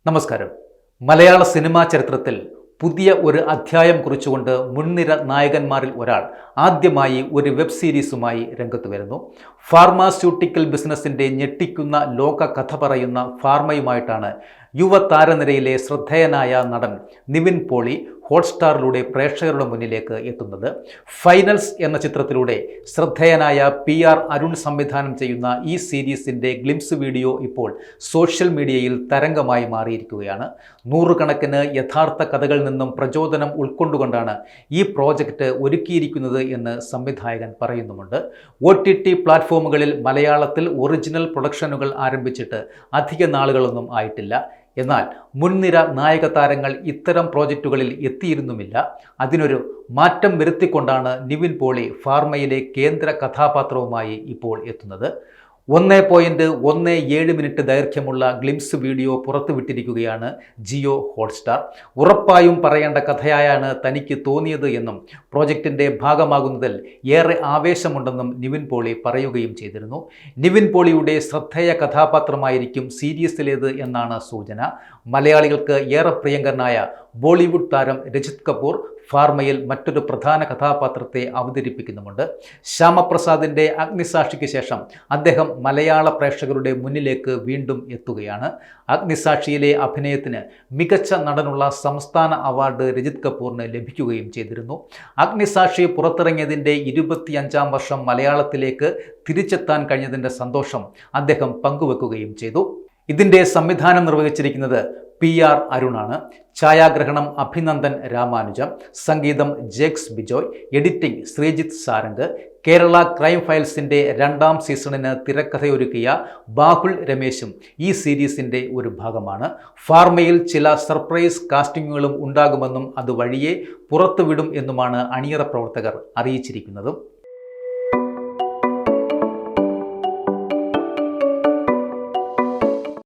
നമസ്കാരം. മലയാള സിനിമാ ചരിത്രത്തിൽ പുതിയ ഒരു അധ്യായം കുറിച്ചുകൊണ്ട് മുൻനിര നായകന്മാരിൽ ഒരാൾ ആദ്യമായി ഒരു വെബ് സീരീസുമായി രംഗത്ത് വരുന്നു. ഫാർമാസ്യൂട്ടിക്കൽ ബിസിനസിൻ്റെ ഞെട്ടിക്കുന്ന ലോക കഥ പറയുന്ന ഫാർമയുമായിട്ടാണ് യുവതാരനിരയിലെ ശ്രദ്ധേയനായ നടൻ നിവിൻ പോളി ഹോട്ട്സ്റ്റാറിലൂടെ പ്രേക്ഷകരുടെ മുന്നിലേക്ക് എത്തുന്നത്. ഫൈനൽസ് എന്ന ചിത്രത്തിലൂടെ ശ്രദ്ധേയനായ PR അരുൺ സംവിധാനം ചെയ്യുന്ന ഈ സീരീസിൻ്റെ ഗ്ലിംസ് വീഡിയോ ഇപ്പോൾ സോഷ്യൽ മീഡിയയിൽ തരംഗമായി മാറിയിരിക്കുകയാണ്. നൂറുകണക്കിന് യഥാർത്ഥ കഥകളിൽ നിന്നും പ്രചോദനം ഉൾക്കൊണ്ടുകൊണ്ടാണ് ഈ പ്രോജക്റ്റ് ഒരുക്കിയിരിക്കുന്നത് എന്ന് സംവിധായകൻ പറയുന്നുമുണ്ട്. OTT പ്ലാറ്റ്ഫോമുകളിൽ മലയാളത്തിൽ ഒറിജിനൽ പ്രൊഡക്ഷനുകൾ ആരംഭിച്ചിട്ട് അധിക നാളുകളൊന്നും ആയിട്ടില്ല. എന്നാൽ മുൻനിര നായക താരങ്ങൾ ഇത്തരം പ്രോജക്റ്റുകളിൽ എത്തിയിരുന്നുമില്ല. അതിനൊരു മാറ്റം വരുത്തിക്കൊണ്ടാണ് നിവിൻ പോളി ഫാർമയിലെ കേന്ദ്ര കഥാപാത്രവുമായി ഇപ്പോൾ എത്തുന്നത്. 1.17 മിനിറ്റ് ദൈർഘ്യമുള്ള ഗ്ലിംസ് വീഡിയോ പുറത്തുവിട്ടിരിക്കുകയാണ് ജിയോ ഹോട്ട്സ്റ്റാർ. ഉറപ്പായും പറയേണ്ട കഥയായാണ് തനിക്ക് തോന്നിയത് എന്നും പ്രോജക്റ്റിൻ്റെ ഭാഗമാകുന്നതിൽ ഏറെ ആവേശമുണ്ടെന്നും നിവിൻ പോളി പറയുകയും ചെയ്തിരുന്നു. നിവിൻ പോളിയുടെ ശ്രദ്ധേയ കഥാപാത്രമായിരിക്കും സീരീസിലേത് എന്നാണ് സൂചന. മലയാളികൾക്ക് ഏറെ പ്രിയങ്കരനായ ബോളിവുഡ് താരം രജിത് കപൂർ ഫാർമയിൽ മറ്റൊരു പ്രധാന കഥാപാത്രത്തെ അവതരിപ്പിക്കുന്നുമുണ്ട്. ശ്യാമപ്രസാദിൻ്റെ അഗ്നിസാക്ഷിക്ക് ശേഷം അദ്ദേഹം മലയാള പ്രേക്ഷകരുടെ മുന്നിലേക്ക് വീണ്ടും എത്തുകയാണ്. അഗ്നിസാക്ഷിയിലെ അഭിനയത്തിന് മികച്ച നടനുള്ള സംസ്ഥാന അവാർഡ് രജിത് കപൂറിന് ലഭിക്കുകയും ചെയ്തിരുന്നു. അഗ്നിസാക്ഷി പുറത്തിറങ്ങിയതിൻ്റെ 25ാം വർഷം മലയാളത്തിലേക്ക് തിരിച്ചെത്താൻ കഴിഞ്ഞതിൻ്റെ സന്തോഷം അദ്ദേഹം പങ്കുവെക്കുകയും ചെയ്തു. ഇതിൻ്റെ സംവിധാനം നിർവഹിച്ചിരിക്കുന്നത് PR അരുണാണ്. ഛായാഗ്രഹണം അഭിനന്ദൻ രാമാനുജം, സംഗീതം ജേക്സ് ബിജോയ്, എഡിറ്റിംഗ് ശ്രീജിത്ത് സാരംഗ്. കേരള ക്രൈം ഫയൽസിൻ്റെ 2ാം സീസണിന് തിരക്കഥയൊരുക്കിയ ബാഹുൽ രമേശും ഈ സീരീസിൻ്റെ ഒരു ഭാഗമാണ്. ഫാർമയിൽ ചില സർപ്രൈസ് കാസ്റ്റിങ്ങുകളും ഉണ്ടാകുമെന്നും അത് വഴിയെ പുറത്തുവിടും എന്നുമാണ് അണിയറ പ്രവർത്തകർ അറിയിച്ചിരിക്കുന്നത്.